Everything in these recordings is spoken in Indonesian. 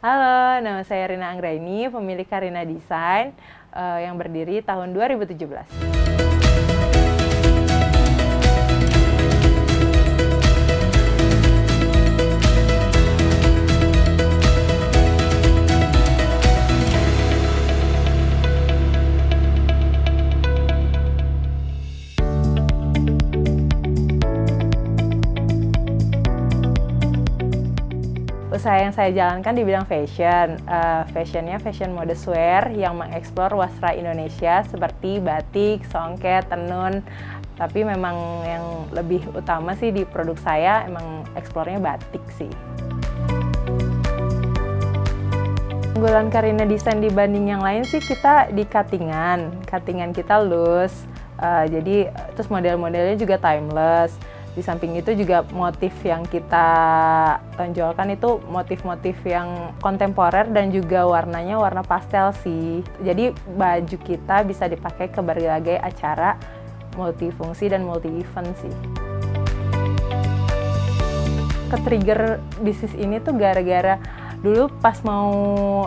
Halo, nama saya Rina Anggraini, pemilik Karina Design yang berdiri tahun 2017. Usaha yang saya jalankan di bidang fashion. Fashionnya fashion modeswear yang mengeksplor wastra Indonesia seperti batik, songket, tenun. Tapi memang yang lebih utama sih di produk saya emang eksplornya batik sih. Unggulan Karina Design dibanding yang lain sih kita di cuttingan kita loose. Jadi terus model-modelnya juga timeless. Di samping itu juga motif yang kita tonjolkan itu motif-motif yang kontemporer dan juga warnanya warna pastel sih. Jadi baju kita bisa dipakai ke berbagai acara multifungsi dan multi-event sih. Ke-trigger bisnis ini tuh gara-gara dulu pas mau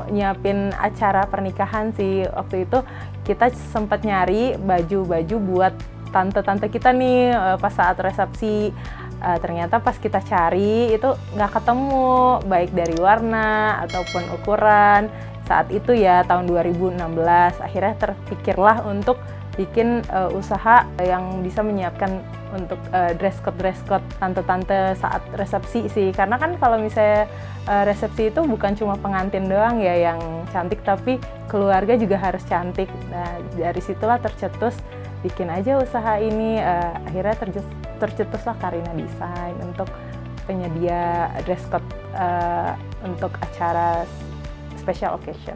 nyiapin acara pernikahan sih. Waktu itu kita sempat nyari baju-baju buat tante-tante kita nih pas saat resepsi. Ternyata pas kita cari itu nggak ketemu, baik dari warna ataupun ukuran. Saat itu ya tahun 2016, akhirnya terpikirlah untuk bikin usaha yang bisa menyiapkan untuk dress code tante-tante saat resepsi sih. Karena kan kalau misalnya resepsi itu bukan cuma pengantin doang ya yang cantik, tapi keluarga juga harus cantik. Nah, dari situlah tercetus bikin aja usaha ini. Akhirnya tercetuslah Karina Design untuk penyedia dress code untuk acara special occasion.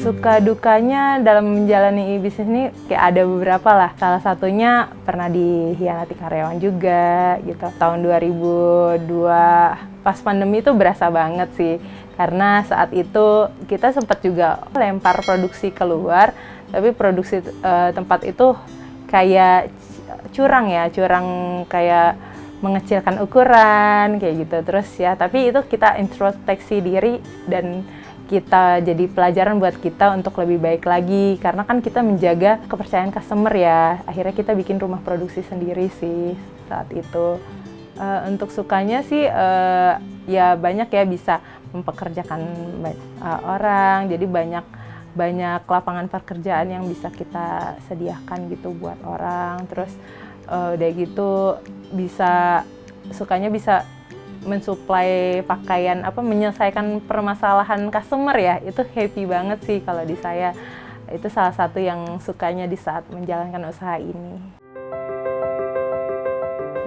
Suka dukanya dalam menjalani bisnis ini kayak ada beberapa lah. Salah satunya pernah dihianati karyawan juga gitu. Tahun 2002 pas pandemi itu berasa banget sih. Karena saat itu kita sempat juga lempar produksi keluar, tapi produksi tempat itu kayak curang kayak mengecilkan ukuran kayak gitu terus ya. Tapi itu kita introspeksi diri dan kita jadi pelajaran buat kita untuk lebih baik lagi, karena kan kita menjaga kepercayaan customer ya. Akhirnya kita bikin rumah produksi sendiri sih saat itu. Untuk sukanya sih ya banyak ya, bisa mempekerjakan orang, jadi banyak lapangan pekerjaan yang bisa kita sediakan gitu buat orang. Terus udah gitu sukanya bisa mensuplai pakaian, menyelesaikan permasalahan customer ya. Itu happy banget sih kalau di saya. Itu salah satu yang sukanya di saat menjalankan usaha ini.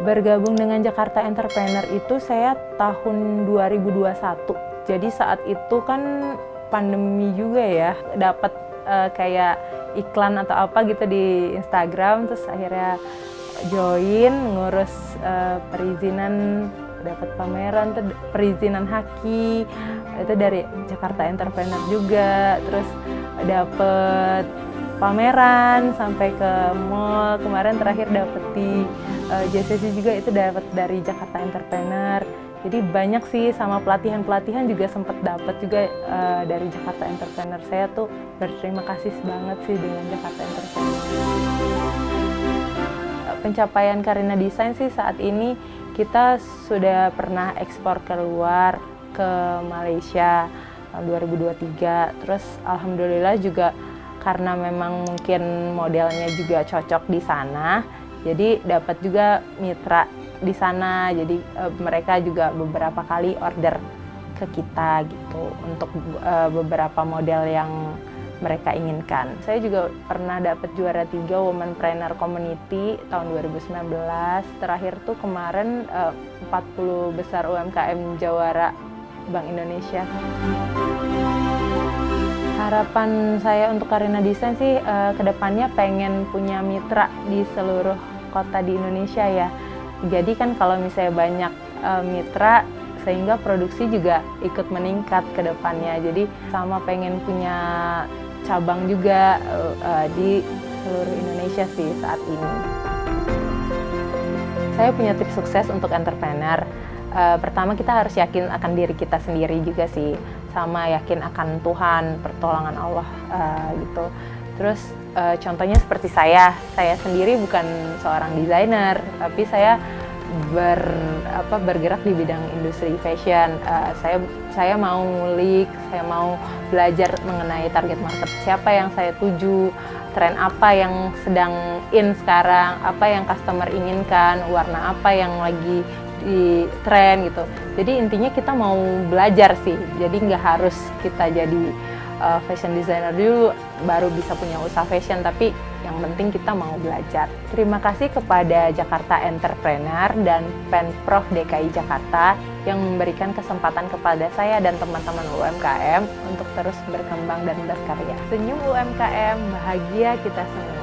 Bergabung dengan Jakarta Entrepreneur itu saya tahun 2021. Jadi saat itu kan pandemi juga ya, dapat kayak iklan atau apa gitu di Instagram, terus akhirnya join ngurus perizinan, dapat pameran tuh perizinan haki itu dari Jakarta Entrepreneur juga. Terus dapat pameran sampai ke mall, kemarin terakhir dapat di JCC juga, itu dapat dari Jakarta Entrepreneur. Jadi banyak sih, sama pelatihan juga sempat dapat juga dari Jakarta Entrepreneur. Saya tuh berterima kasih banget sih dengan Jakarta Entrepreneur. Pencapaian Karina Design sih saat ini kita sudah pernah ekspor keluar ke Malaysia tahun 2023. Terus alhamdulillah juga karena memang mungkin modelnya juga cocok di sana, jadi dapat juga mitra di sana. Jadi mereka juga beberapa kali order ke kita gitu untuk beberapa model yang mereka inginkan. Saya juga pernah dapat juara 3 Womanpreneur Community tahun 2019. Terakhir tuh kemarin 40 besar UMKM Jawara Bank Indonesia. Harapan saya untuk Karina Design sih kedepannya pengen punya mitra di seluruh kota di Indonesia ya. Jadi kan kalau misalnya banyak mitra, sehingga produksi juga ikut meningkat ke depannya. Jadi sama pengen punya cabang juga di seluruh Indonesia sih saat ini. Saya punya tips sukses untuk entrepreneur. Pertama kita harus yakin akan diri kita sendiri juga sih, sama yakin akan Tuhan, pertolongan Allah gitu. Terus contohnya seperti saya sendiri bukan seorang desainer, tapi saya bergerak di bidang industri fashion. Saya mau ngulik, saya mau belajar mengenai target market, siapa yang saya tuju, tren apa yang sedang in sekarang, apa yang customer inginkan, warna apa yang lagi di tren gitu. Jadi intinya kita mau belajar sih, jadi nggak harus kita jadi fashion designer dulu baru bisa punya usaha fashion, tapi yang penting kita mau belajar. Terima kasih kepada Jakarta Entrepreneur dan Pemprov DKI Jakarta yang memberikan kesempatan kepada saya dan teman-teman UMKM untuk terus berkembang dan berkarya. Senyum UMKM, bahagia kita semua.